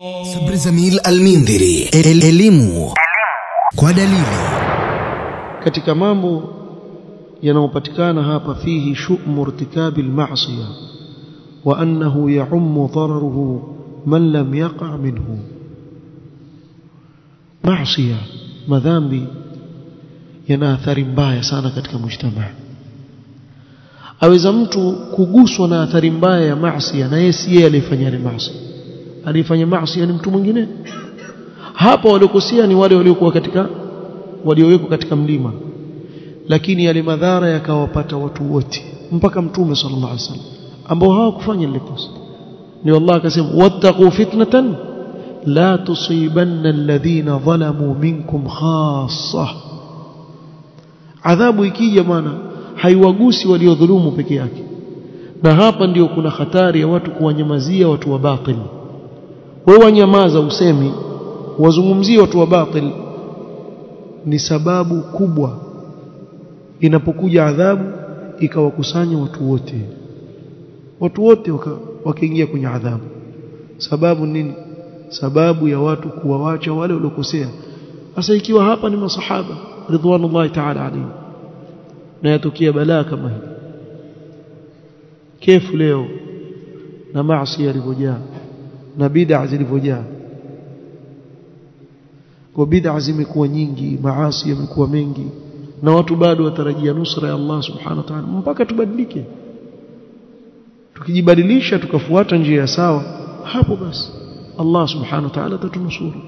Sabri Zamil Al-Mindhiri, elimu kwa dalili. Katika mambo yanayopatikana hapa fihi shu'mu irtikabi al-ma'siyah wa annahu ya'ummu dararuhu man lam yaqa' minhu. Ma'siyah, madhambi yana athari mbaya sana katika mujtamaa. Aweza mtu kuguswa na athari mbaya ya maasi na yeye si yeye alifanya ile maasi. Alifanya maasi ni mtu mwingine. Hapa waliokusia ni wale waliokuwa waliowekwa katika mlima. Lakini yale madhara yakawapata watu wote mpaka Mtume sallallahu alaihi wasallam ambao hawakufanya ile kosa. Ni Allah akasema wattaqu fitnatan la tusibanna alladhina zalamu minkum khassa. Adhabu ikija maana haiwagusi waliodhulumu peke yake. Na hapa ndio kuna hatari ya watu kuwanyamazia watu wa batil. Wewe wanyamaza usemi wazungumzie watu wa batil, ni sababu kubwa inapokuja adhabu ikawakusanya watu wote wakaingia kwenye adhabu. Sababu nini? Sababu ya watu kuwawacha wale waliokosea. Sasa ikiwa hapa ni masahaba ridwanullahi ta'ala alayhi na yatokea balaa kama hili, kefu leo na maasi yalivyojaa na bid'a zilivyojaa. Kwa bid'a zimekuwa nyingi, maasi yamekuwa mengi, na watu bado watarajia nusra ya Allah subhanahu wa ta'ala mpaka tubadilike. Tukijibadilisha tukafuata njia sawa, hapo basi Allah subhanahu wa ta'ala atatunusuru.